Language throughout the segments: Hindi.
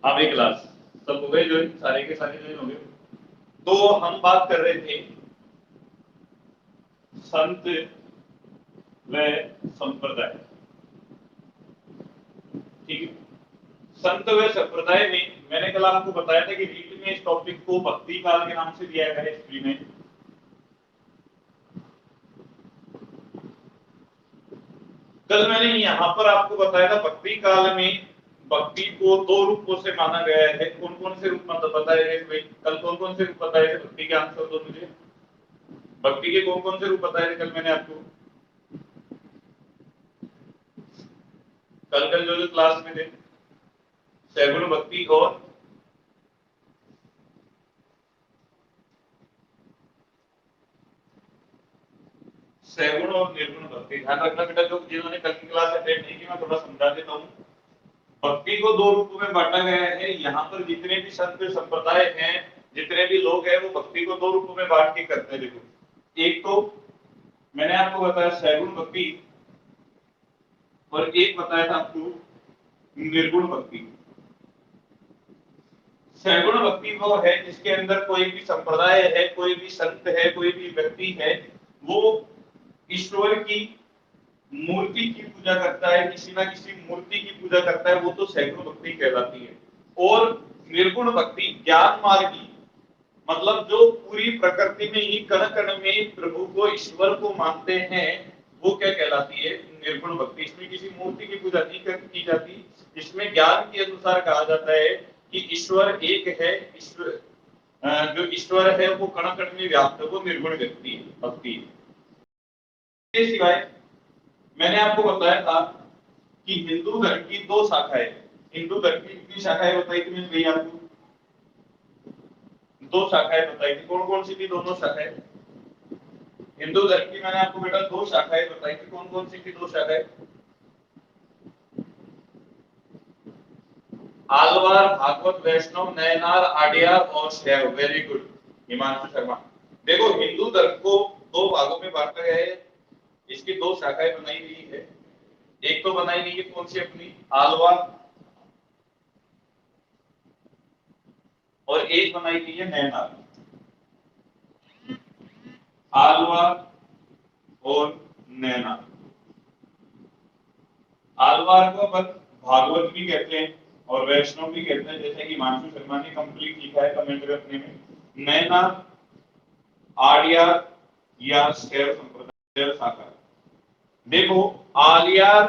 हाँ भाई क्लास सब हो गए ज्वाइन, सारे के सारे ज्वाइन हो गए। तो हम बात कर रहे थे संत व संप्रदाय। ठीक है, संत व संप्रदाय में मैंने कल आपको बताया था कि रीट में इस टॉपिक को भक्ति काल के नाम से दिया गया है हिस्ट्री में। कल मैंने यहाँ पर आपको बताया था भक्ति काल में भक्ति को दो रूपों से माना गया है। कौन कौन से रूप मतलब बताए गए भाई? कल कौन कौन से रूप बताए थे? भक्ति के आंसर दो मुझे। भक्ति के कौन कौन से रूप बताए थे कल मैंने आपको? कल कल जो क्लास में थे सैगुण भक्ति और सैगुण और निर्गुण भक्ति। ध्यान रखना बेटा, जो जिन्होंने कल की क्लास अटेंड नहीं की मैं थोड़ा समझा देता हूँ। भक्ति को दो रूपों में बांटा गया है। यहाँ पर जितने भी संत संप्रदाय हैं, जितने भी लोग हैं, वो भक्ति को दो रूपों में बांट के करते हैं। देखो, एक तो मैंने आपको बताया सैगुण भक्ति और एक बताया था आपको निर्गुण भक्ति। सैगुण भक्ति वो है जिसके अंदर कोई भी संप्रदाय है, कोई भी संत है, कोई भी व्यक्ति है, वो ईश्वर की मूर्ति की पूजा करता है, किसी ना किसी मूर्ति की पूजा करता है, वो तो सैगुण भक्ति कहलाती है। और निर्गुण भक्ति ज्ञान मार्गी, मतलब जो पूरी प्रकृति में ही कण कण में प्रभु को, ईश्वर को मानते हैं, वो क्या कहलाती है? निर्गुण भक्ति। इसमें किसी मूर्ति की पूजा नहीं की जाती। इसमें ज्ञान के अनुसार कहा जाता है कि ईश्वर एक है, ईश्वर जो ईश्वर है वो कण कण में व्याप्त है, वो निर्गुण व्यक्ति भक्ति। इसके सिवाय मैंने आपको बताया था कि हिंदू धर्म की दो शाखाएं। हिंदू धर्म की कितनी शाखाएं बताई थी मैंने भैया आपको? दो शाखाएं बताई थी। कौन कौन सी थी दोनों शाखाएं? हिंदू धर्म की मैंने आपको बेटा दो शाखाएं बताई थी। कौन कौन सी थी दो शाखाएं? आलवार, भागवत, वैष्णव, नयनार, आडियार और शैव। Very good Himanshu Sharma. देखो, हिंदू धर्म को दो भागों में बांटा गया है। इसकी दो शाखाएं बनाई गई है। एक तो बनाई गई है कौन सी अपनी? आलवार, और एक बनाई गई है नैनार। आलवार और नैनार। आलवार को अपन भागवत भी कहते हैं और वैष्णव भी कहते हैं, जैसे कि हिमांशु शर्मा ने कंप्लीट लिखा है कमेंट रखने में। नैनार, आर्या या शैव संप्रदाय शाखा। देखो, आलियार,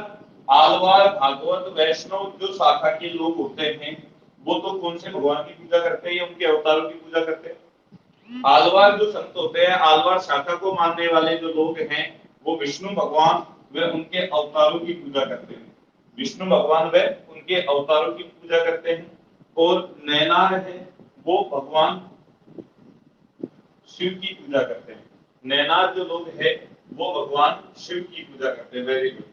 आलवार, भागवत, वैष्णव जो शाखा के लोग होते हैं, वो तो कौन से भगवान की पूजा करते हैं या उनके अवतारों की पूजा करते हैं? आलवार जो संत होते हैं, आलवार शाखा को मानने वाले जो लोग हैं, वो विष्णु भगवान व उनके अवतारों की पूजा करते हैं। विष्णु भगवान व उनके अवतारों की पूजा करते हैं। और नैनार है, वो भगवान शिव की पूजा करते हैं। नैनार जो लोग हैं, वो भगवान शिव की पूजा करते हैं। Very good.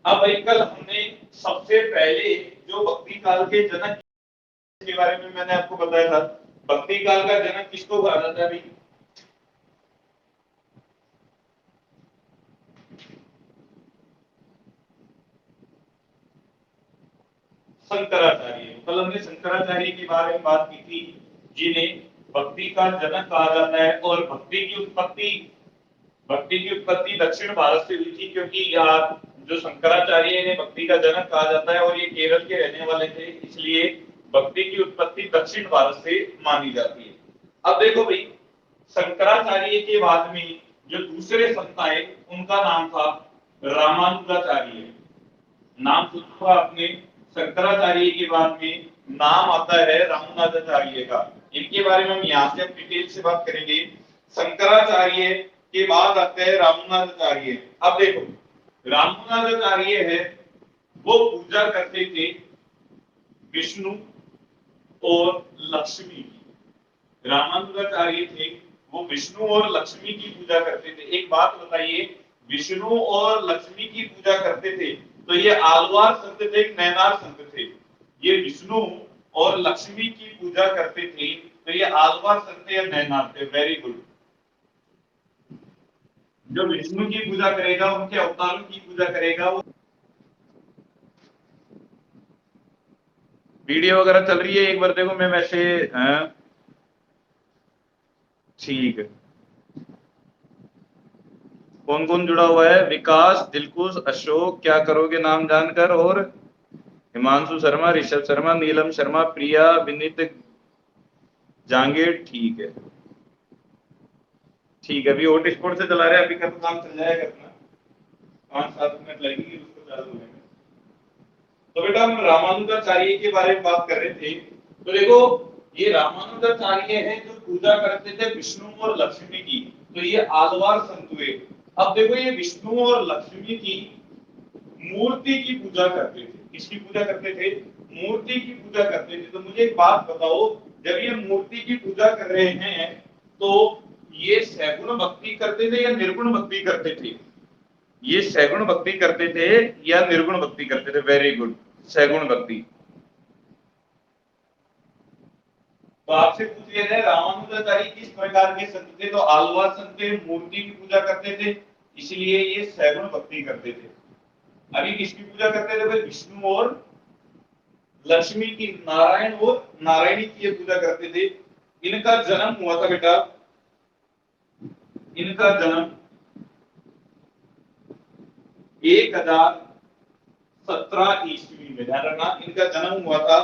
अब भाई, कल हमने सबसे पहले जो भक्ति काल के जनक के बारे में मैंने आपको बताया था। भक्ति काल का जनक किसको कहा जाता है भाई? शंकराचार्य। कल हमने शंकराचार्य के बारे में बात की थी, जिन्हें भक्ति का जनक कहा जाता है। और भक्ति की उत्पत्ति दक्षिण भारत से हुई थी, क्योंकि यार जो शंकराचार्य ने भक्ति का जनक कहा जाता है और ये केरल के रहने वाले थे, इसलिए भक्ति की उत्पत्ति दक्षिण भारत से मानी जाती है। अब देखो भाई, शंकराचार्य के बाद में जो दूसरे संत आए, उनका नाम था रामानुजाचार्य। नाम सुना होगा आपने। शंकराचार्य के बाद में नाम आता है रामानुजाचार्य का। इनके बारे में हम यहाँ से डिटेल से बात करेंगे। शंकराचार्य के बाद आते हैं रामानुजाचार्य। अब देखो, रामानुजाचार्य है, वो पूजा करते थे विष्णु और लक्ष्मी की। रामानुजाचार्य थे, वो विष्णु और लक्ष्मी की पूजा करते थे। एक बात बताइए, विष्णु और लक्ष्मी की पूजा करते थे, तो ये आलवार संत थे, नैनार संत थे? ये विष्णु और लक्ष्मी की पूजा करते थे, तो ये आलवार संत या नैनार थे। Very good. जो विष्णु की पूजा करेगा, उनके अवतारों की पूजा करेगा, वो वीडियो वगैरह चल रही है, एक बार देखो। मैं वैसे ठीक है। कौन कौन जुड़ा हुआ है? विकास, दिलकुश, अशोक, क्या करोगे नाम जानकर, और हिमांशु शर्मा, ऋषभ शर्मा, नीलम शर्मा, प्रिया, विनीत, जांगीर। ठीक है, ठीक है। अभी हॉटस्पॉट से चला रहे हैं, अभी का तो काम चल जाएगा अपना, 5-7 मिनट लगेंगे उसको चालू होने में। तो बेटा हम रामानुजाचार्य के बारे में बात कर रहे थे। तो देखो, ये रामानुजाचार्य है जो पूजा करते थे विष्णु और लक्ष्मी की, तो ये आलवार संत हुए। अब देखो, ये विष्णु और लक्ष्मी की मूर्ति की पूजा करते थे। किसकी पूजा करते थे? मूर्ति की पूजा करते थे। तो मुझे एक बात बताओ, जब ये मूर्ति की पूजा कर रहे हैं, तो ये सगुण भक्ति करते थे या निर्गुण भक्ति करते थे? ये सगुण भक्ति करते थे या निर्गुण भक्ति करते थे? वेरी गुड, सगुण भक्ति। तो आपसे पूछ लिया जाए रामानुजाचार्य किस प्रकार के संत थे, तो आलवार संत थे, मूर्ति की पूजा करते थे, इसलिए ये सगुण भक्ति करते थे। अभी किसकी पूजा करते थे भाई? विष्णु और लक्ष्मी की, नारायण और नारायणी की ये पूजा करते थे। इनका जन्म हुआ था बेटा, इनका जन्म 1017 ईस्वी में, ध्यान रखना, इनका जन्म हुआ था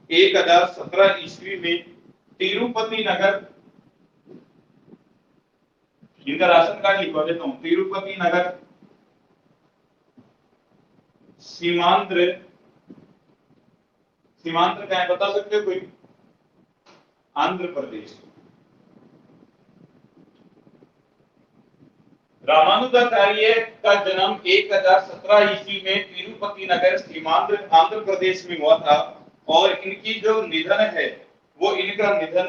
1017 ईस्वी में तिरुपति नगर। इनका राशन कार्ड लिखवा देता हूं, तिरुपति नगर, सीमांध्र। सीमांध्र क्या है बता सकते हो कोई? आंध्र प्रदेश। रामानुजाचार्य का जन्म 1017 ईस्वी में तिरुपति नगर, सीमांध्र, आंध्र प्रदेश में हुआ था। और इनकी जो निधन है, वो इनका निधन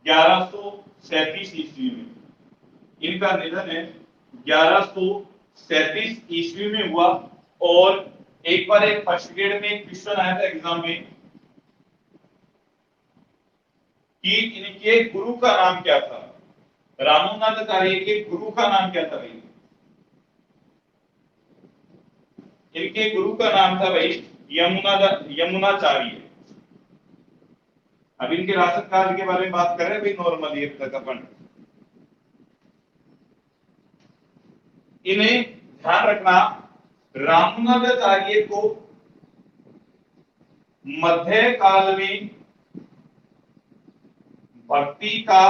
1137 ईस्वी में, इनका निधन है 1137 ईस्वी में हुआ। और एक बार एक फर्स्ट ग्रेड में एक क्वेश्चन आया था एग्जाम में कि इनके गुरु का नाम क्या था? रामानुजाचार्य के गुरु का नाम क्या था भाई? इनके गुरु का नाम था भाई यमुनाचार्य। अब इनके राशन कार्ड के बारे में बात कर रहे हैं भाई, नॉर्मली अब तक अपन। इन्हें ध्यान रखना, रामानुजाचार्य को मध्य काल में भक्ति का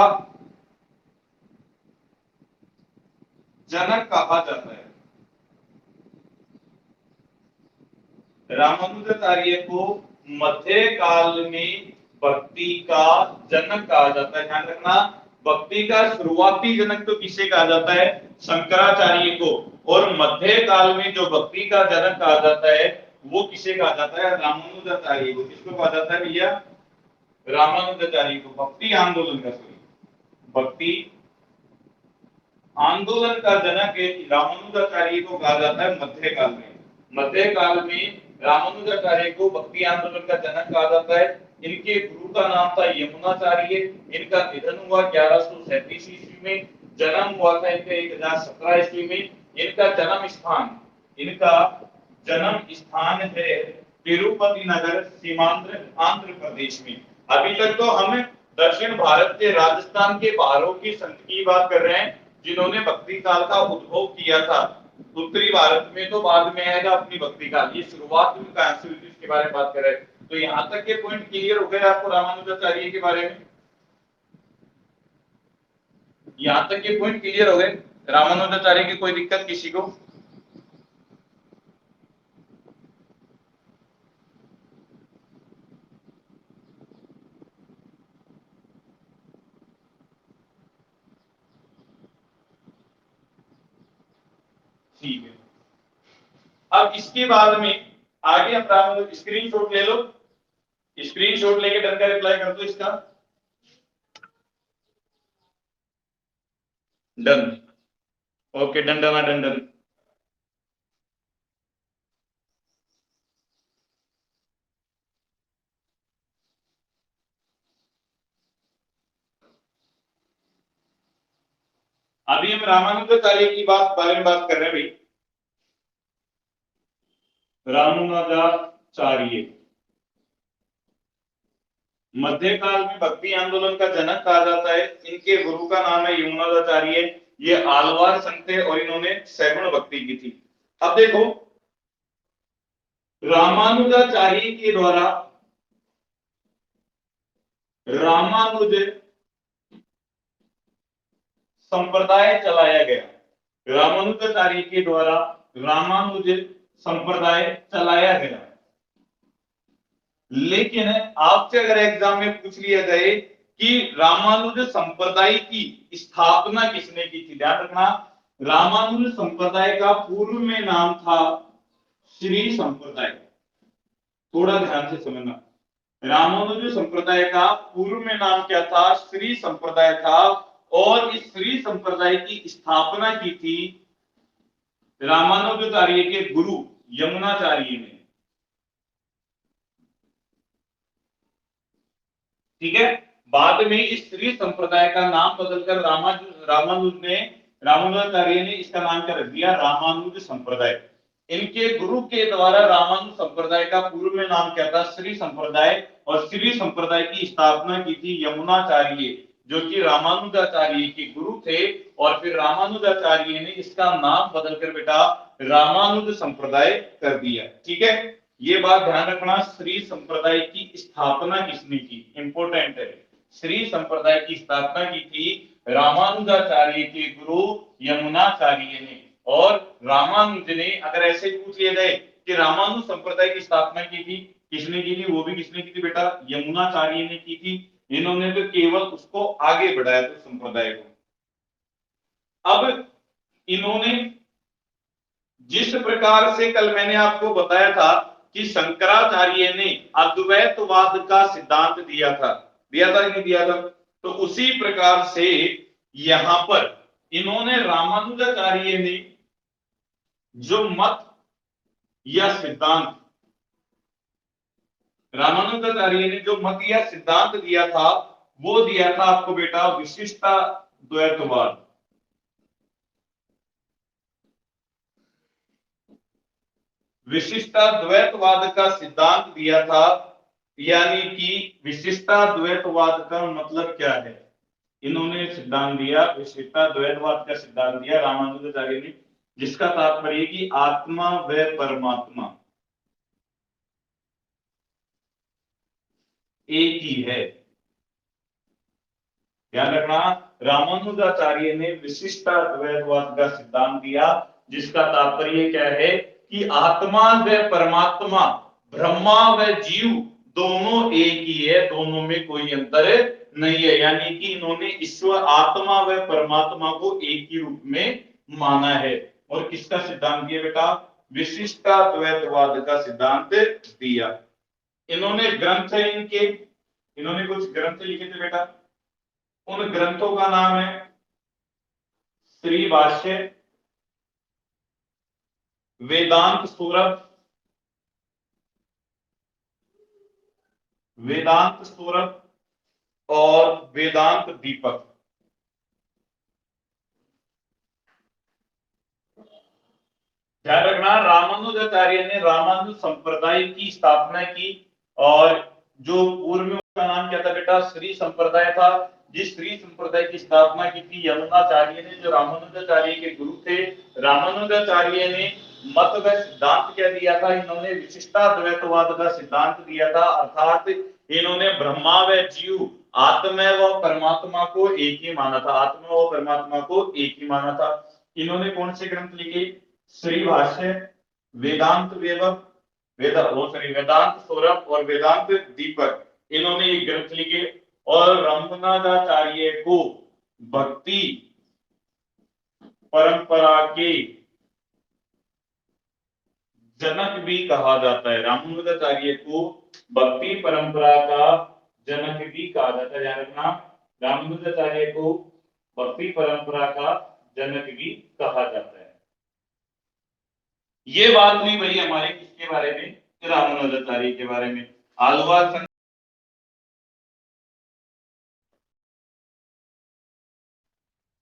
जनक कहा जाता है। रामानुजाचार्य को मध्य काल में भक्ति का जनक कहा जाता है। ध्यान रखना, भक्ति का शुरुआती जनक तो किसे कहा जाता है? शंकराचार्य को। और मध्य काल में जो भक्ति का जनक कहा जाता है, वो किसे कहा जाता है? रामानुजाचार्य को। किसको कहा जाता है भैया? रामानुजाचार्य को। भक्ति आंदोलन का, सॉरी, भक्ति आंदोलन का जनक रामानुजाचार्य को कहा जाता है मध्य काल में। मध्य काल में रामानुजाचार्य को भक्ति आंदोलन का जनक कहा जाता है। इनके गुरु का नाम था यमुनाचार्य। इनका निधन हुआ 1137 ईस्वी में, जन्म हुआ था इनका 1017 ईस्वी में। इनका जन्म स्थान, इनका जन्म स्थान है तिरुपति नगर, सीमांध्र, आंध्र प्रदेश में। अभी तक तो हम दक्षिण भारत के राजस्थान के पहाड़ों की संत की बात कर रहे हैं, जिन्होंने भक्ति काल का उद्भव किया था। उत्तरी भारत में तो बाद में आएगा अपनी भक्ति काल, ये शुरुआत में कहां से हुई थी इसके बारे में बात कर रहे हैं। तो यहां तक के पॉइंट क्लियर हो गए आपको रामानुजाचार्य के बारे में? यहां तक के पॉइंट क्लियर हो गए रामानुजाचार्य की? कोई दिक्कत किसी को? ठीक है। अब इसके बाद में आगे हम स्क्रीनशॉट ले लो, स्क्रीनशॉट लेके डन का रिप्लाई कर दो इसका। Done. Okay, done done done done. अभी हम रामानुजाचार्य की बारे में बात कर रहे हैं भाई। रामानुजाचार्य मध्यकाल में भक्ति आंदोलन का जनक कहा जाता है। इनके गुरु का नाम है यमुनाचार्य। ये आलवार संत थे और इन्होंने सैगुण भक्ति की थी। अब देखो, रामानुजाचार्य के द्वारा रामानुज संप्रदाय चलाया गया। रामानुजाचार्य के द्वारा रामानुज संप्रदाय चलाया गया। लेकिन आपसे अगर एग्जाम में पूछ लिया जाए कि रामानुज संप्रदाय की स्थापना किसने की थी, ध्यान रखना, रामानुज संप्रदाय का पूर्व में नाम था श्री संप्रदाय। थोड़ा ध्यान से समझना, रामानुज संप्रदाय का पूर्व में नाम क्या था? श्री संप्रदाय था। और इस श्री संप्रदाय की स्थापना की थी रामानुजाचार्य के गुरु यमुनाचार्य ने। ठीक है, बाद में इस श्री संप्रदाय का नाम बदलकर रामानुजाचार्य ने इसका नाम क्या रख दिया? रामानुज संप्रदाय। इनके गुरु के द्वारा रामानुज संप्रदाय का पूर्व में नाम क्या था? श्री संप्रदाय। और श्री संप्रदाय की स्थापना की थी यमुनाचार्य, जो कि रामानुजाचार्य के गुरु थे। और फिर रामानुजाचार्य ने इसका नाम बदलकर बेटा रामानुज संप्रदाय कर दिया। ठीक है, ये बात ध्यान रखना, श्री संप्रदाय की स्थापना किसने की? इंपोर्टेंट है। श्री संप्रदाय की स्थापना की थी रामानुजाचार्य के गुरु यमुनाचार्य ने। और रामानुज ने, अगर ऐसे पूछ लिया जाए कि रामानुज संप्रदाय की स्थापना की थी किसने की थी, वो भी किसने की थी बेटा? यमुनाचार्य ने की थी। इन्होंने तो केवल उसको आगे बढ़ाया था संप्रदाय को। अब इन्होंने जिस प्रकार से कल मैंने आपको बताया था कि शंकराचार्य ने अद्वैतवाद का सिद्धांत दिया था कि नहीं दिया था, तो उसी प्रकार से यहां पर इन्होंने रामानुजाचार्य ने जो मत या सिद्धांत रामानुजाचार्य ने जो मत या सिद्धांत दिया था, वो दिया था आपको बेटा विशिष्टाद्वैतवाद। विशिष्टाद्वैतवाद का सिद्धांत दिया था। यानी कि विशिष्टाद्वैतवाद का मतलब क्या है? इन्होंने सिद्धांत दिया, विशिष्टाद्वैतवाद का सिद्धांत दिया रामानुजाचार्य ने, जिसका तात्पर्य कि आत्मा व परमात्मा एक ही है। ध्यान रखना, रामानुजाचार्य ने विशिष्टाद्वैतवाद का सिद्धांत दिया, जिसका तात्पर्य क्या है कि आत्मा व परमात्मा, ब्रह्मा व जीव दोनों एक ही है, दोनों में कोई अंतर नहीं है। यानी कि इन्होंने ईश्वर, आत्मा व परमात्मा को एक ही रूप में माना है। और किसका सिद्धांत दिया बेटा? विशिष्टाद्वैतवाद का सिद्धांत दिया। इन्होंने ग्रंथ इन्होंने कुछ ग्रंथ लिखे थे बेटा। उन ग्रंथों का नाम है श्री भाष्य, वेदांत सूरत, वेदांत सूरत और वेदांत दीपक। ध्यान रखना, रामानुजाचार्य ने रामानुज संप्रदाय की स्थापना की। और जो पूर्व में उसका नाम क्या था बेटा? श्री संप्रदाय था। जिस श्री संप्रदाय की स्थापना की थी यमुनाचार्य ने, जो रामानुजाचार्य के गुरु थे। रामानुजाचार्य ने मत व सिद्धांत क्या दिया था? इन्होंने विशिष्टाद्वैतवाद का सिद्धांत दिया था। अर्थात इन्होंने ब्रह्मा व जीव, आत्मा व परमात्मा को एक ही माना था। आत्मा व परमात्मा को एक ही माना था। इन्होंने कौन से ग्रंथ लिखे? श्री भाष्य, वेदांत वेदांत सौरभ और वेदांत दीपक, इन्होंने ये ग्रंथ लिखे। और रामानुजाचार्य को भक्ति परंपरा के जनक भी कहा जाता है। रामानुजाचार्य को भक्ति परंपरा का जनक भी कहा जाता है। ध्यान रखना, रामानुजाचार्य को भक्ति परंपरा का जनक भी कहा जाता है। ये बात हुई भाई हमारे किसके बारे में? रामानुजाचार्य के बारे में। आलवार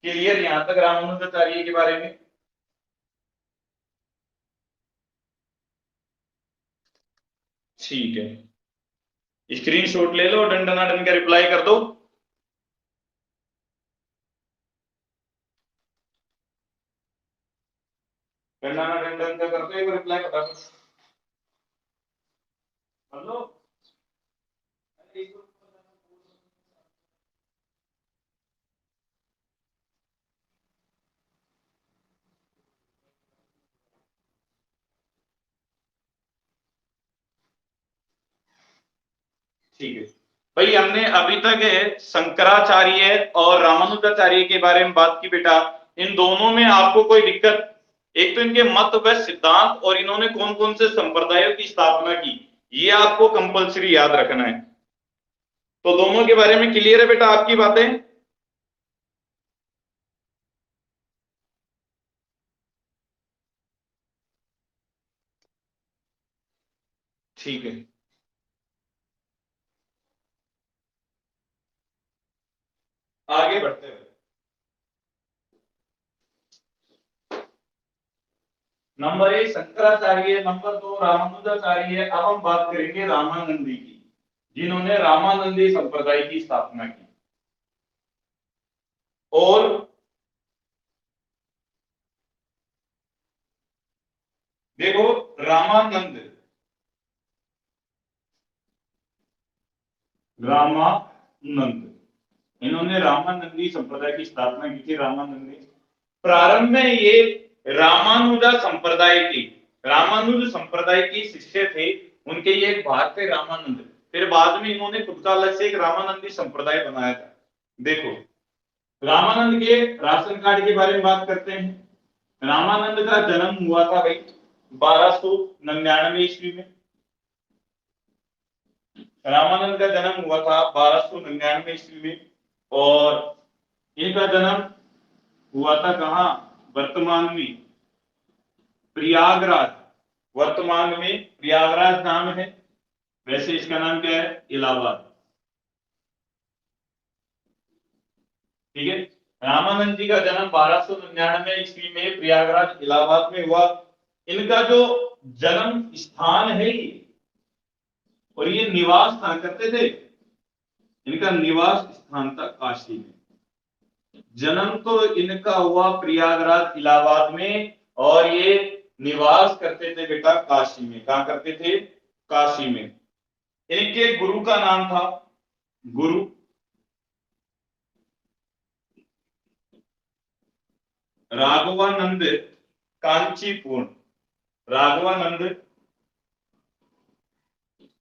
क्लियर यहां तक रामानुजाचार्य के बारे में? ठीक है, स्क्रीनशॉट ले लो, डंडनाडन का रिप्लाई कर दो। डंडनाडन का कर दो एक रिप्लाई फटाफट। हेलो। ठीक है भाई, हमने अभी तक शंकराचार्य और रामानुजाचार्य के बारे में बात की बेटा। इन दोनों में आपको कोई दिक्कत? एक तो इनके मत व सिद्धांत और इन्होंने कौन कौन से संप्रदायों की स्थापना की, ये आपको कंपलसरी याद रखना है। तो दोनों के बारे में क्लियर है बेटा आपकी बातें? ठीक है, आगे बढ़ते हुए नंबर एक शंकराचार्य, नंबर दो रामानुजाचार्य। अब हम बात करेंगे रामानंदी की, जिन्होंने रामानंदी संप्रदाय की स्थापना की। और देखो, रामानंद, रामानंद, इन्होंने रामानंदी संप्रदाय की स्थापना की थी। रामानंदी प्रारंभ में ये रामानुजा संप्रदाय के, रामानुज संप्रदाय के शिष्य थे। उनके ये एक भाग थे रामानंद। फिर बाद में इन्होंने खुद का अलग से एक रामानंदी संप्रदाय बनाया था। देखो, रामानंद के राशन कार्ड के बारे में बात करते हैं। रामानंद का जन्म हुआ था भाई 1299 ईस्वी में। रामानंद का जन्म हुआ था 1299 ईस्वी में। और इनका जन्म हुआ था कहां? वर्तमान में प्रयागराज। वर्तमान में प्रयागराज नाम है, वैसे इसका नाम क्या है? इलाहाबाद। ठीक है, रामानंद जी का जन्म 1299 ईस्वी में प्रयागराज इलाहाबाद में हुआ। इनका जो जन्म स्थान है ये, और ये निवास कहां करते थे? इनका निवास स्थान था काशी में। जन्म तो इनका हुआ प्रयागराज इलाहाबाद में, और ये निवास करते थे बेटा काशी में। कहां करते थे? काशी में। इनके गुरु का नाम था, गुरु राघवानंद कांचीपुर। राघवानंद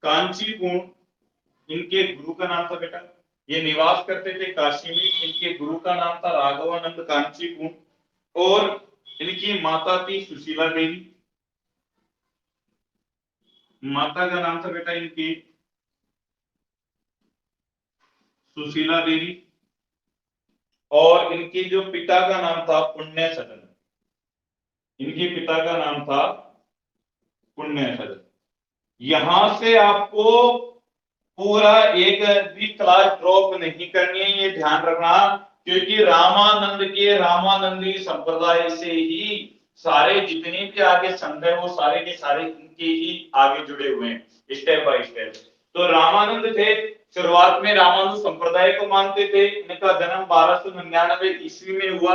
कांचीपुर इनके गुरु का नाम था बेटा। ये निवास करते थे काशी में। इनके गुरु का नाम था राघवानंद कांचीपुर। और इनकी माता थी सुशीला देवी। माता का नाम था बेटा इनकी सुशीला देवी। और इनके जो पिता का नाम था पुण्य सदन। इनके पिता का नाम था पुण्य सदन। यहां से आपको पूरा एक भी क्लास ड्रॉप नहीं करनी है, ये ध्यान रखना। क्योंकि रामानंद के रामानंदी संप्रदाय से ही सारे जितने भी आगे संघ है वो सारे के सारे इनके ही आगे जुड़े हुए हैं स्टेप बाय स्टेप। तो रामानंद थे, शुरुआत में रामानुज संप्रदाय को मानते थे। इनका जन्म 1299 ईस्वी में हुआ।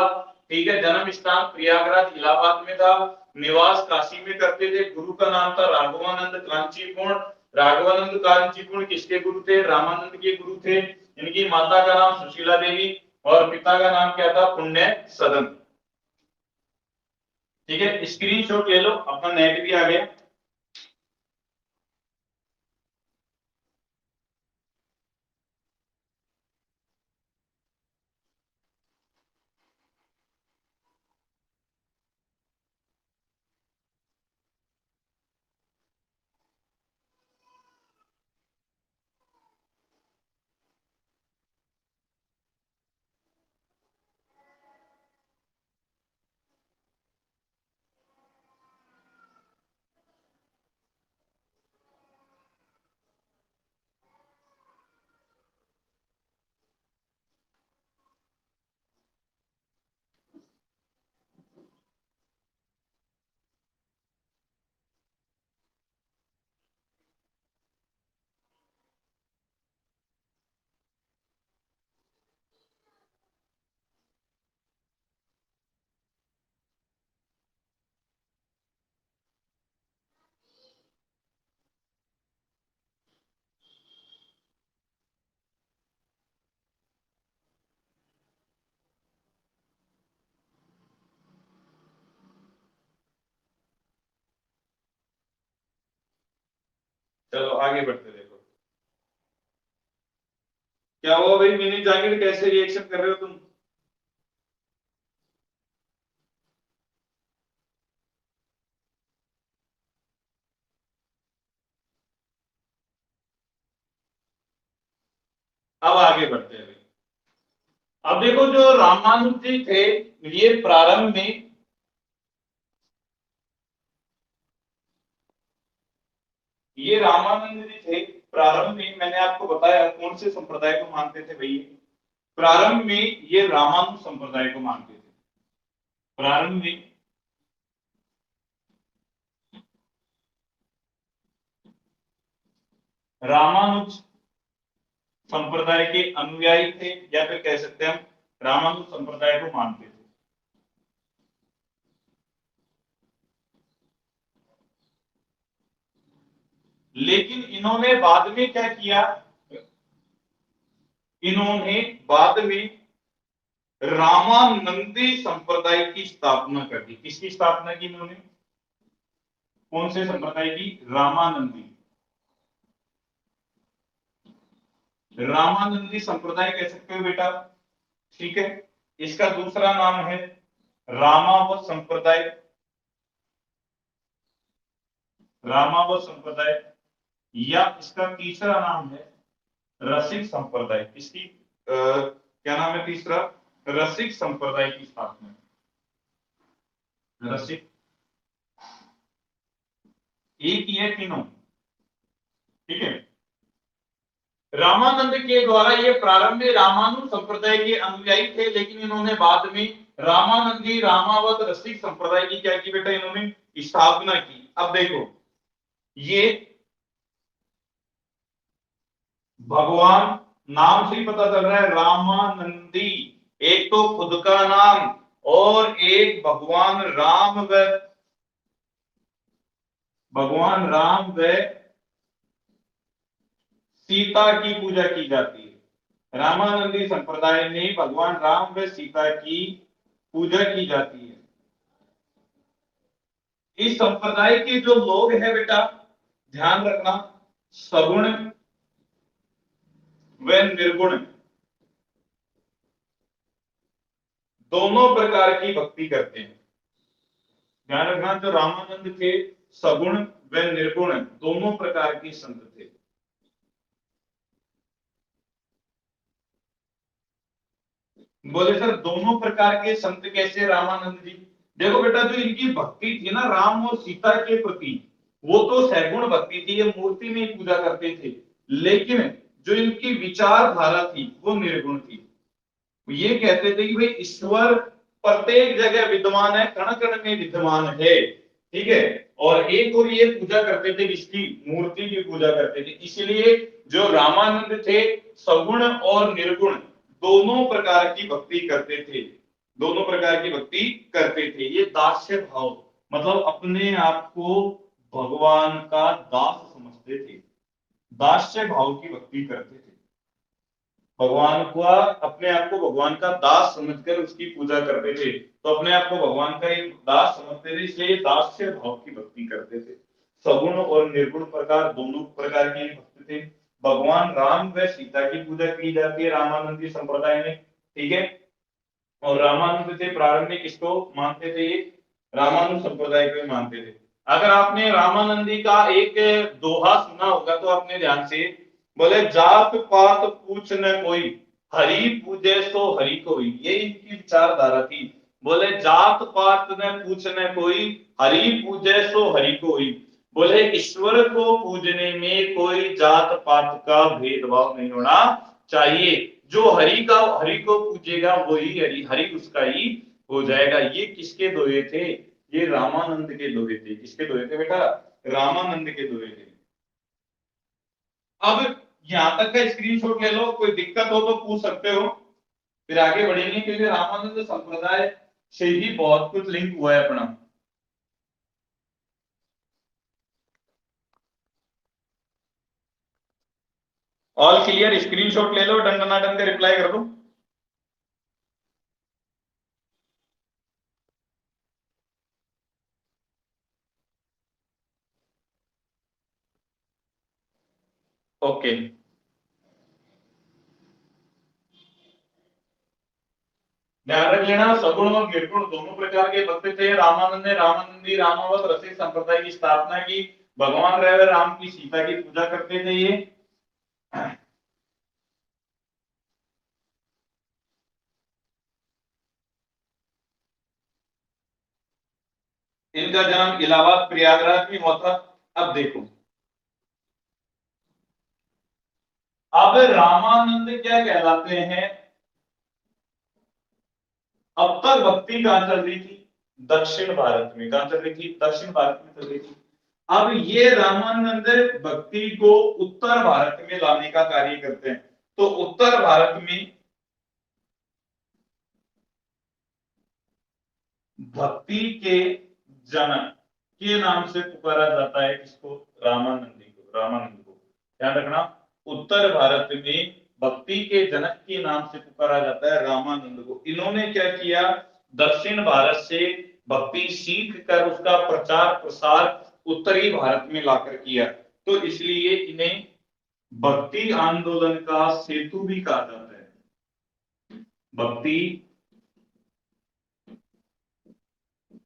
ठीक है, जन्म स्थान प्रयागराज इलाहाबाद में था। निवास काशी में करते थे। गुरु का नाम था राघवानंद कांचीपुर। राघवानंद कांचीपुर किसके गुरु थे? रामानंद के गुरु थे। इनकी माता का नाम सुशीला देवी और पिता का नाम क्या था? पुण्य सदन। ठीक है, स्क्रीनशॉट ले लो, अपना नेट भी आ गया। चलो आगे बढ़ते, देखो क्या हुआ भाई मिनी जाकिर, कैसे रिएक्शन कर रहे हो तुम? अब आगे बढ़ते हैं भाई। अब देखो जो रामानुज जी थे, ये प्रारंभ में, ये रामानंद जी थे प्रारंभ में, मैंने आपको बताया कौन से संप्रदाय को मानते थे भाई। प्रारंभ में ये रामानुज संप्रदाय को मानते थे। प्रारंभ में रामानुज संप्रदाय के अनुयायी थे, या फिर कह सकते हैं हम रामानुज संप्रदाय को मानते थे। लेकिन इन्होंने बाद में क्या किया, इन्होंने बाद में रामानंदी संप्रदाय की स्थापना कर दी। किसकी स्थापना की इन्होंने? कौन से संप्रदाय की? रामानंदी। रामानंदी संप्रदाय कह सकते हो बेटा, ठीक है। इसका दूसरा नाम है रामावत संप्रदाय। रामावत संप्रदाय, या इसका तीसरा नाम है रसिक संप्रदाय। किसकी क्या नाम है तीसरा? रसिक संप्रदाय की स्थापना। रसिक, एक ही है तीनों, ठीक है। रामानंद के द्वारा ये प्रारंभ में रामानुज संप्रदाय के अनुयायी थे, लेकिन इन्होंने बाद में रामानंदी रामावत रसिक संप्रदाय की क्या की बेटा, इन्होंने स्थापना की। अब देखो ये भगवान, नाम से ही पता चल रहा है रामानंदी, एक तो खुद का नाम और एक भगवान राम व सीता की पूजा की जाती है। रामानंदी संप्रदाय में भगवान राम व सीता की पूजा की जाती है। इस संप्रदाय के जो लोग हैं बेटा, ध्यान रखना, सगुण व निर्गुण दोनों प्रकार की भक्ति करते हैं। ध्यान रखना, जो रामानंद के सगुण व निर्गुण दोनों प्रकार के संत थे। बोले सर दोनों प्रकार के संत कैसे रामानंद जी? देखो बेटा, जो इनकी भक्ति थी ना राम और सीता के प्रति, वो तो सैगुण भक्ति थी, ये मूर्ति में ही पूजा करते थे। लेकिन जो इनकी विचारधारा थी वो निर्गुण थी। ये कहते थे कि भाई ईश्वर प्रत्येक जगह विद्यमान है, कण कण में विद्यमान है, ठीक है। और एक और ये पूजा करते थे, इसकी मूर्ति की पूजा करते थे। इसलिए जो रामानंद थे, सगुण और निर्गुण दोनों प्रकार की भक्ति करते थे। दोनों प्रकार की भक्ति करते थे। ये दास्य भाव, मतलब अपने आप को भगवान का दास समझते थे, दास्य भाव की भक्ति करते थे। भगवान को, अपने आप को भगवान का दास समझकर उसकी पूजा करते थे। तो अपने आप को भगवान का एक दास समझते थे, इसलिए दास्य भाव की भक्ति करते थे। सगुण और निर्गुण प्रकार दोनों प्रकार के भक्त थे। भगवान राम व सीता की पूजा की जाती है रामानंदी संप्रदाय में, ठीक है। और रामानुज थे प्रारंभ में किसको मानते थे? ये रामानुज संप्रदाय को मानते थे। अगर आपने रामानंदी का एक दोहा सुना होगा तो आपने ध्यान से, बोले जात पात पूछ न कोई, हरि पूजे सो हरि कोई। ये इनकी विचारधारा थी। बोले जात पात न पूछ न कोई, हरि पूजे सो हरि कोई। बोले ईश्वर को पूजने में कोई जात पात का भेदभाव नहीं होना चाहिए। जो हरि को पूजेगा वही हरि हरि उसका ही हो जाएगा। ये किसके दोहे थे? ये रामानंद के दोहे थे। किसके दोहे थे बेटा? रामानंद के दोहे थे। अब यहां तक का स्क्रीनशॉट ले लो, कोई दिक्कत हो तो पूछ सकते हो, फिर आगे बढ़ेंगे, क्योंकि रामानंद संप्रदाय से ही बहुत कुछ लिंक हुआ है अपना। ऑल क्लियर, स्क्रीनशॉट ले लो, डन डना डन का रिप्लाई कर दो। ओके, ध्यान रख लेना, सगुण और निर्गुण दोनों प्रकार के भक्त थे। रामानंद ने रामानंदी रामावत रसिक संप्रदाय की स्थापना की। भगवान रहे राम की सीता की पूजा करते थे ये। इनका जन्म इलाहाबाद प्रयागराज में हुआ था। अब देखो, अब रामानंद क्या कहलाते हैं? अब तक भक्ति कहां चल रही थी? दक्षिण भारत में। कहां चल रही थी? दक्षिण भारत में चल रही थी। अब ये रामानंद भक्ति को उत्तर भारत में लाने का कार्य करते हैं। तो उत्तर भारत में भक्ति के जनक के नाम से पुकारा जाता है किसको? रामानंदी को। रामानंद को ध्यान रखना, उत्तर भारत में भक्ति के जनक के नाम से पुकारा जाता है रामानंद को। इन्होंने क्या किया? दक्षिण भारत से भक्ति सीख कर उसका प्रचार प्रसार उत्तरी भारत में लाकर किया। तो इसलिए इन्हें भक्ति आंदोलन का सेतु भी कहा जाता है। भक्ति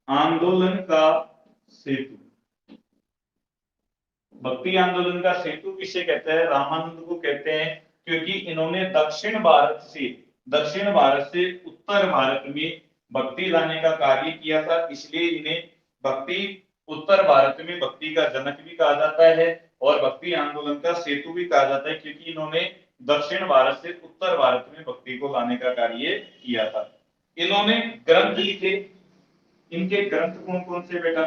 आंदोलन का सेतु। भक्ति आंदोलन का सेतु किसे कहते हैं? रामानंद को कहते हैं, क्योंकि इन्होंने दक्षिण भारत से उत्तर भारत में भक्ति लाने का कार्य किया था। इसलिए इन्हें भक्ति उत्तर भारत में भक्ति का जनक भी कहा जाता है और भक्ति आंदोलन का सेतु भी कहा जाता है, क्योंकि इन्होंने दक्षिण भारत से उत्तर भारत में भक्ति को लाने का कार्य किया था। इन्होंने ग्रंथ लिखे। इनके ग्रंथ कौन कौन से बेटा?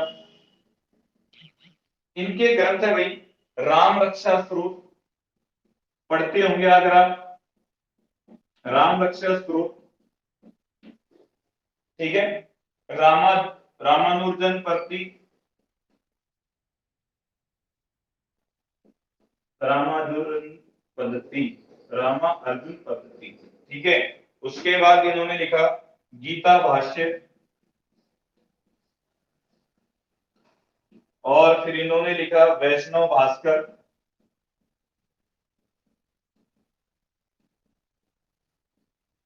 इनके ग्रंथ है भाई राम रक्षा स्तोत्र, पढ़ते होंगे अगर आप, राम रक्षा स्तोत्र, ठीक है। रामा रामानुजन प्रति, रामानुजन पद्धति, रामा अर्जुन पद्धति, ठीक है। उसके बाद इन्होंने लिखा गीता भाष्य, और फिर इन्होंने लिखा वैष्णव भास्कर,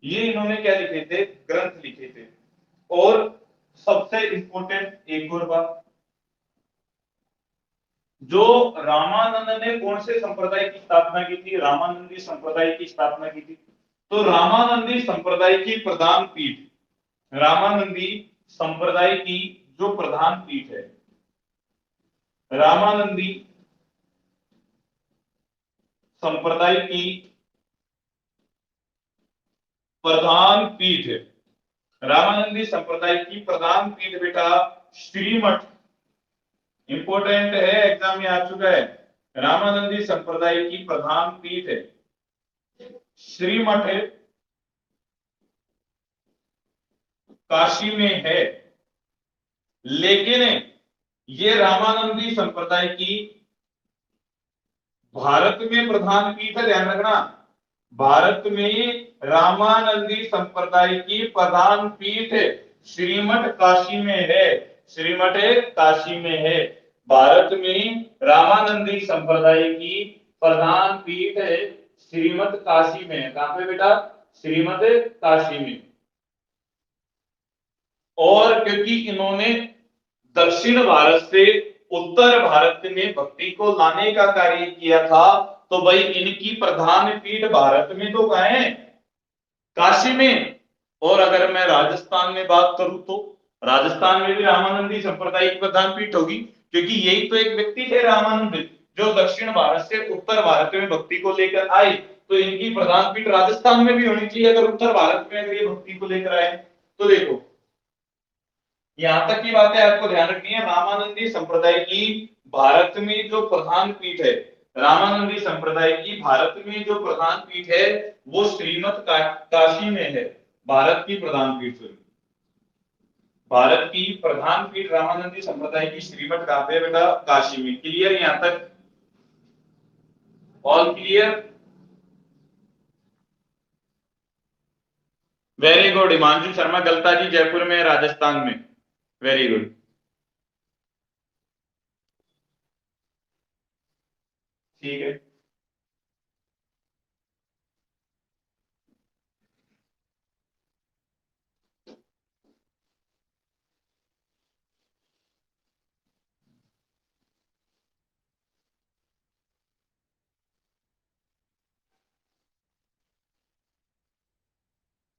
ये इन्होंने क्या लिखे थे? ग्रंथ लिखे थे। और सबसे इंपॉर्टेंट एक और बात, जो रामानंद ने कौन से संप्रदाय की स्थापना की थी? रामानंदी संप्रदाय की स्थापना की थी। तो रामानंदी संप्रदाय की प्रधान पीठ, रामानंदी संप्रदाय की जो प्रधान पीठ है, रामानंदी संप्रदाय की प्रधान पीठ, रामानंदी संप्रदाय की प्रधान पीठ बेटा श्रीमठ, इंपोर्टेंट है, एग्जाम में आ चुका है। रामानंदी संप्रदाय की प्रधान पीठ है श्रीमठ काशी में है। लेकिन ये रामानंदी संप्रदाय की भारत में प्रधान पीठ है, ध्यान रखना, भारत में रामानंदी संप्रदाय की प्रधान पीठ श्रीमठ काशी में है। श्रीमठ काशी में है। भारत में रामानंदी संप्रदाय की प्रधान पीठ श्रीमठ काशी में है। कहां पे बेटा? श्रीमठ काशी में। और क्योंकि इन्होंने दक्षिण भारत से उत्तर भारत में भक्ति को लाने का कार्य किया था, तो भाई इनकी प्रधान पीठ भारत में तो कहां है? काशी में। और अगर मैं राजस्थान में बात करूं तो राजस्थान में भी रामानंदी संप्रदाय की प्रधान पीठ होगी, क्योंकि यही तो एक व्यक्ति थे रामानंद, जो दक्षिण भारत से उत्तर भारत में भक्ति को लेकर आए। तो इनकी प्रधान पीठ राजस्थान में भी होनी चाहिए, अगर उत्तर भारत में अगर ये भक्ति को लेकर आए। तो देखो, यहां तक की बातें आपको ध्यान रखनी है। रामानंदी संप्रदाय की भारत में जो प्रधान पीठ है, रामानंदी संप्रदाय की भारत में जो प्रधान पीठ है, वो श्रीमठ काशी में है। भारत की प्रधान पीठ, भारत की प्रधान पीठ रामानंदी संप्रदाय की श्रीमठ कहां पे बेटा? काशी में। क्लियर यहां तक? All clear? Very good. Himanshu Sharma Galta ji Jaipur में, राजस्थान में। Very good. ठीक है,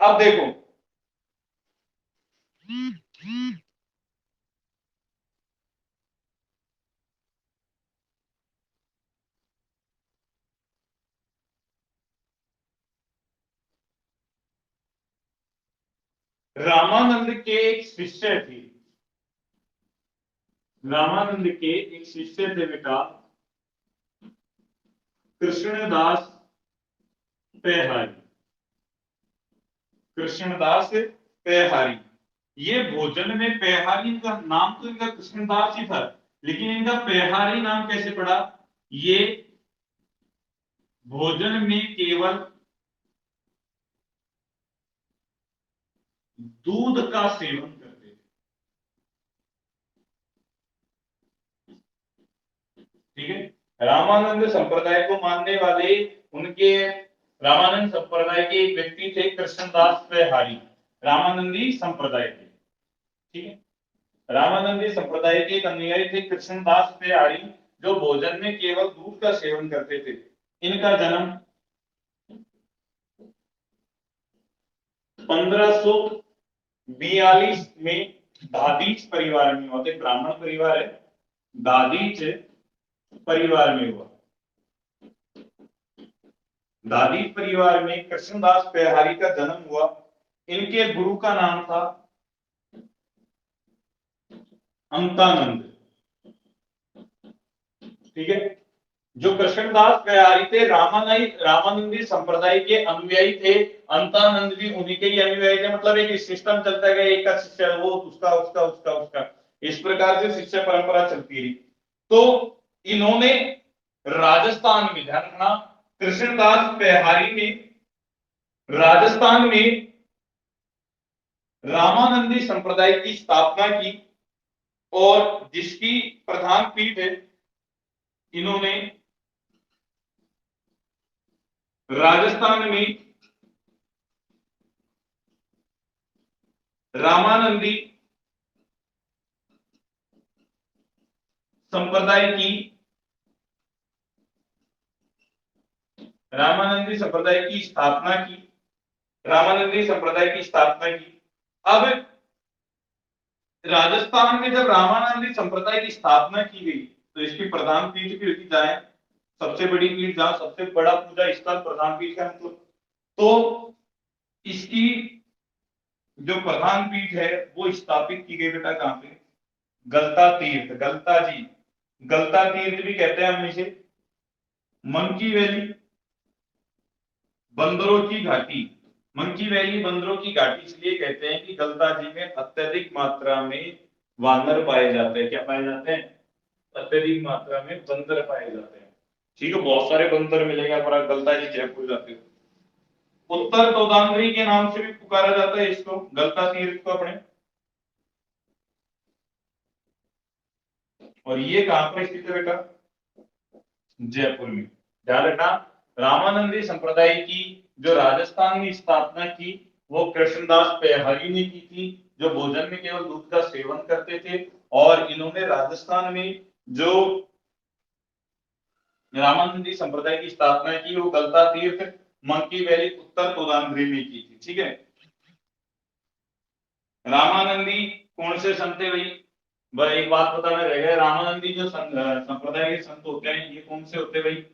अब देखो, रामानंद के एक शिष्य थे, रामानंद के एक शिष्य थे बेटा, कृष्णदास पेहारी, कृष्णदास पेहारी। ये भोजन में पेहारी, इनका नाम तो इनका कृष्णदास ही था, लेकिन इनका पेहारी नाम कैसे पड़ा? ये भोजन में केवल दूध का सेवन करते थे। ठीक है, रामानंद संप्रदाय को मानने वाले उनके, रामानंद संप्रदाय के एक व्यक्ति थे कृष्णदास पेहारी, रामानंदी संप्रदाय के। ठीक है, रामानंदी संप्रदाय के एक अनुयायी थे कृष्णदास पेहारी, जो भोजन में केवल दूध का सेवन करते थे। इनका जन्म 1542 में दादीच परिवार में हुआ, ब्राह्मण परिवार है, दादीच परिवार में हुआ। दादीच परिवार में कृष्णदास पेहारी का जन्म हुआ। इनके गुरु का नाम था अंतानंद। ठीक है, जो कृष्णदास पेहारी थे रामानंदी संप्रदाय के अनुयायी थे, अंतानंद भी उन्हीं के ही अनुयायी थे। मतलब एक सिस्टम चलता गया, एक का शिष्य वो, उसका उसका उसका उसका, इस प्रकार से शिष्य परंपरा चलती रही। तो इन्होंने राजस्थान में, ध्यान रखना, कृष्णदास पेहारी ने राजस्थान में रामानंदी संप्रदाय की स्थापना की, और जिसकी प्रधान पीठ है, इन्होंने राजस्थान में रामानंदी संप्रदाय की, रामानंदी संप्रदाय की स्थापना की, रामानंदी संप्रदाय की स्थापना की। अब राजस्थान में जब रामानंदी संप्रदाय की स्थापना की गई, तो इसकी प्रधान पीठ भी होती जाए, सबसे बड़ी पीठ, जहां सबसे बड़ा पूजा स्थल प्रधान पीठ का मतलब, तो इसकी जो प्रधान पीठ है वो स्थापित की गई बेटा कहां पे? गलता तीर्थ, गलता जी, गलता तीर्थ भी कहते हैं हम इसे, मंकी वैली, बंदरों की घाटी। मंकी वैली बंदरों की घाटी इसलिए कहते हैं कि गलता जी में अत्यधिक मात्रा में वानर पाए जाते हैं। क्या पाए जाते हैं? अत्यधिक मात्रा में बंदर पाए जाते हैं। ठीक है, बहुत सारे बंदर मिलेगा पर गलता जी जयपुर जाते हो। उत्तर तोदांगरी के नाम से भी पुकारा जाता है इसको, गलता तीर्थ को अपने। और ये कहां पर स्थित है बेटा? जयपुर में। ध्यान रखना, रामानंदी संप्रदाय की जो राजस्थान में स्थापना की, वो कृष्णदास पेहारी ने की थी, जो भोजन में केवल दूध का सेवन करते थे। और इन्होंने राजस्थान में जो रामानंदी संप्रदाय की स्थापना की, वो गलता तीर्थ, मंकी वैली, उत्तर तोदांगरी में की थी। ठीक है, रामानंदी कौन से संत थे भाई? भाई एक बात बताना रह गया, रामानंदी जो संप्रदाय के संत होते हैं, ये कौन से होते हैं भाई?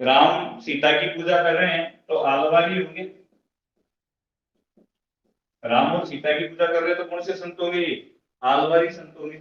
राम सीता की पूजा कर रहे हैं तो आलवारी होंगे, राम और सीता की पूजा कर रहे हैं तो कौन से संत होंगे? आलवारी संत होंगे।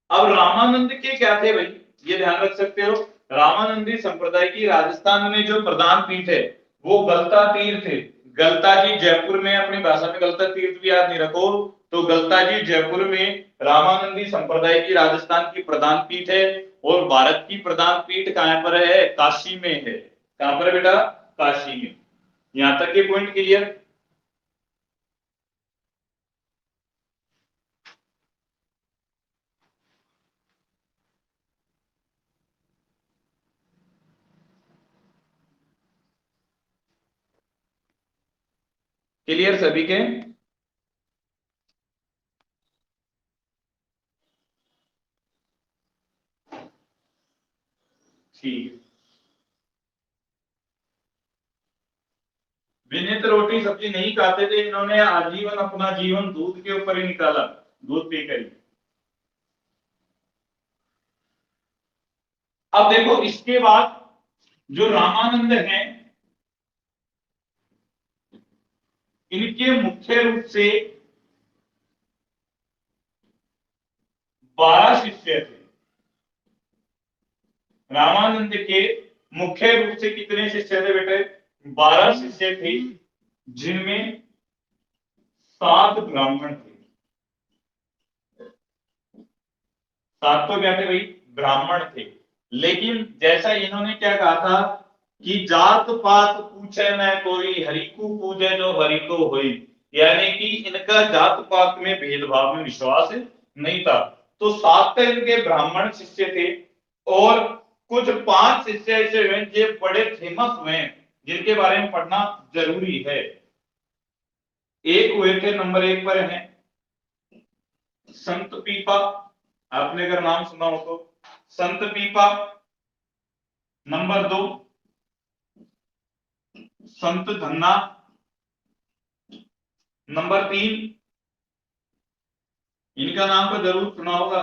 अब रामानंद के क्या थे भाई, ये ध्यान रख सकते हो। रामानंदी संप्रदाय की राजस्थान में जो प्रधान पीठ है वो गलता तीर्थ है। गलता जी जयपुर में, अपनी भाषा में गलता तीर्थ भी याद नहीं रखो, तो गलता जी जयपुर में रामानंदी संप्रदाय की राजस्थान की प्रधान पीठ है। और भारत की प्रधान पीठ कहां पर है? काशी में है। कहां पर है बेटा? काशी में। यहां तक ये पॉइंट क्लियर? क्लियर सभी के? ठीक है। विनीत रोटी सब्जी नहीं खाते थे, इन्होंने आजीवन अपना जीवन दूध के ऊपर ही निकाला, दूध पीकर ही। अब देखो इसके बाद जो रामानंद हैं, इनके मुख्य रूप से 12 शिष्य थे। रामानंद के मुख्य रूप से कितने शिष्य थे बेटे? 12 शिष्य थे, जिनमें 7 ब्राह्मण थे। 7 तो क्या थे भाई? ब्राह्मण थे। लेकिन जैसा इन्होंने क्या कहा था कि जात पात पूछे न कोई, हरिकु पूजे जो हरिको होई, यानी कि इनका जात पात में भेदभाव में विश्वास नहीं था। तो 7 इनके ब्राह्मण शिष्य थे, और कुछ 5 शिष्य ऐसे हुए जो बड़े फेमस हुए, जिनके बारे में पढ़ना जरूरी है। एक हुए थे, नंबर 1 पर हैं संत पीपा, आपने अगर नाम सुना हो तो, संत पीपा। नंबर 2 संत धन्ना। नंबर 3, इनका नाम तो जरूर सुना होगा,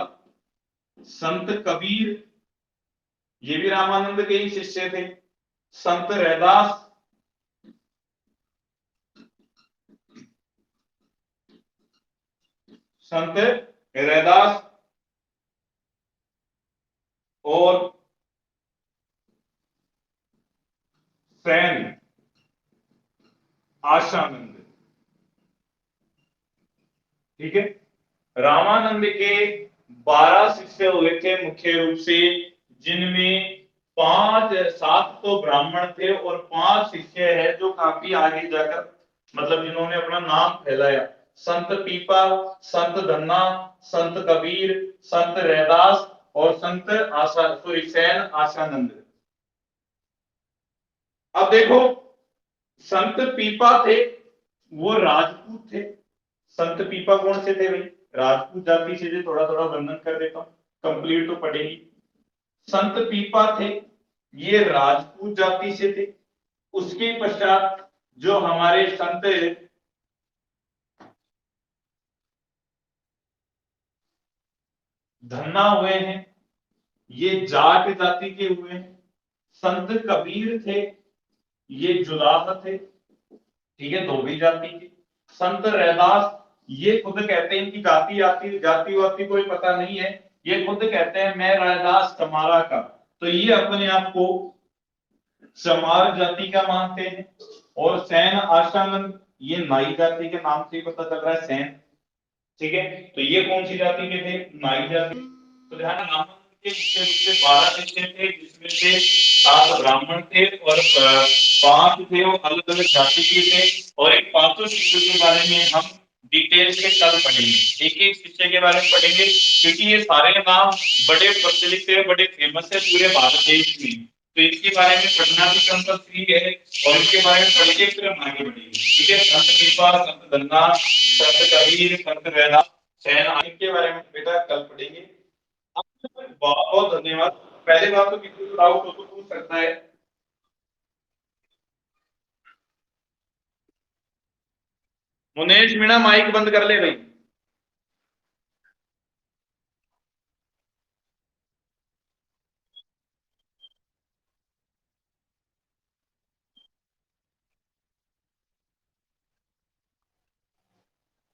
संत कबीर, ये भी रामानंद के ही शिष्य थे। संत रैदास, संत रैदास, और सैन आशानंद। ठीक है। रामानंद के 12 शिष्य हुए थे मुख्य रूप से, जिनमें 7 तो ब्राह्मण थे, और 5 शिष्य है जो काफी आगे जाकर, मतलब जिन्होंने अपना नाम फैलाया। संत पीपा, संत धन्ना, संत कबीर, संत रैदास, और संत सैन आशानंद। अब देखो, संत पीपा थे, वो राजपूत थे। संत पीपा कौन से थे भाई? राजपूत जाति से थे। थोड़ा थोड़ा वर्णन कर देता हूं, कंप्लीट तो पढ़ेगी। संत पीपा थे, ये राजपूत जाति से थे। उसके पश्चात जो हमारे संत धन्ना हुए हैं, ये जाट जाति के हुए हैं। संत कबीर थे, ये जुलाह थे। ठीक है, धोबी जाति के। संत रैदास, ये खुद कहते हैं कि जाति आती जाति वाति कोई पता नहीं है, ये खुद कहते हैं मैं रैदास चमारा का। तो ये अपने आप को चमार जाति का मानते हैं। और सैन आशानंद, ये नाई जाति के नाम से ही पता चल रहा है, सैन। ठीक है, तो ये कौन सी जाति के थे? नाई जाति। तो ध्यान, रामानंद के मुख्य रूप से 12 शिष्य थे, जिसमें से 7 ब्राह्मण थे, और 5 थे वो अलग अलग जाति के थे। और इन 5 शिष्यों के बारे में हम डिटेल से कल पढ़ेंगे, एक एक शिष्य के बारे में पढ़ेंगे, क्योंकि ये सारे नाम बड़े प्रचलित है, बड़े फेमस है पूरे भारत देश में। तो इनके बारे में पढ़ना भी कंपल्सरी है, और इनके बारे में पढ़ के फिर हम आगे बढ़ेंगे। ठीक है, संत कृपा, संत गन्ना, संत कबीर, संत वैदा, सैन, इनके बारे में बेटा कल पढ़ेंगे। बहुत बहुत धन्यवाद। पहले बात तो किसी को डाउट हो तो पूछ सकता है। मुनेश मीणा माइक बंद कर ले भाई।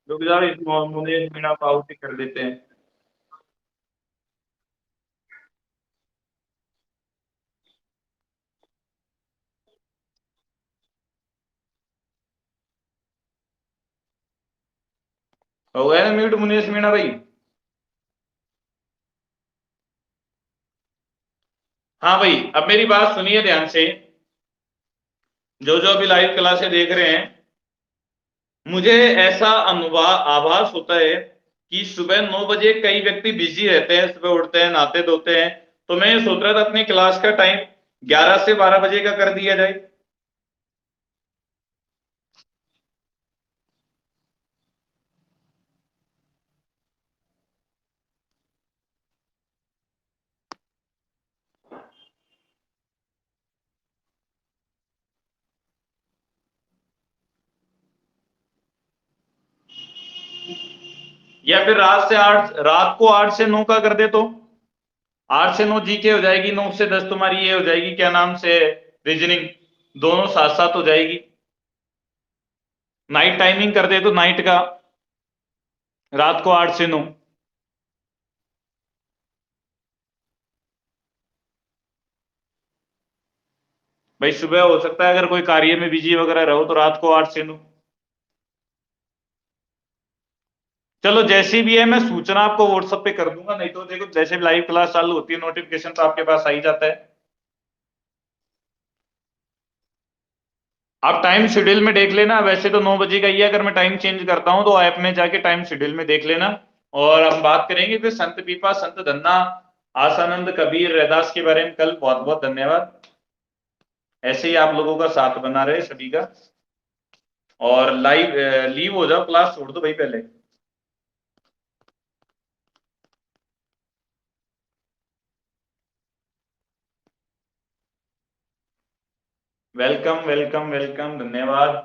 रुक जाओ, इस मुनेश मीणा को आउट ही कर देते हैं। हो गया ना म्यूट मुनेश मीणा भाई? हाँ भाई, अब मेरी बात सुनिए ध्यान से, जो जो अभी लाइव क्लासे देख रहे हैं, मुझे ऐसा अनुभव आभास होता है कि सुबह 9 बजे कई व्यक्ति बिजी रहते हैं, सुबह उठते हैं, नहाते धोते हैं। तो मैं ये सोच रहा था अपनी क्लास का टाइम 11 से 12 बजे का कर दिया जाए। या फिर रात को 8 से 9 का कर दे तो 8 से 9 जीके हो जाएगी, 9 से 10 तुम्हारी ये हो जाएगी, क्या नाम से, रीजनिंग, दोनों साथ साथ हो जाएगी। नाइट टाइमिंग कर दे तो नाइट का, रात को 8 से 9। भाई सुबह हो सकता है अगर कोई कार्य में बिजी वगैरह रहो तो रात को 8 से 9। चलो जैसी भी है मैं सूचना आपको व्हाट्सएप पे कर दूंगा, नहीं तो देखो जैसे भी लाइव क्लास चालू होती है नोटिफिकेशन तो आपके पास आ ही जाता है। आप टाइम शेड्यूल में देख लेना, वैसे तो 9 बजे का ही है, अगर मैं टाइम चेंज करता हूँ तो ऐप में जाके टाइम शेड्यूल में देख लेना। और हम बात करेंगे फिर संत पीपा, संत धन्ना, आसानंद, कबीर, रैदास के बारे में कल। बहुत बहुत धन्यवाद, ऐसे ही आप लोगों का साथ बना रहे सभी का। और लाइव लीव हो जाओ, क्लास छोड़ दो भाई पहले। वेलकम वेलकम वेलकम, धन्यवाद।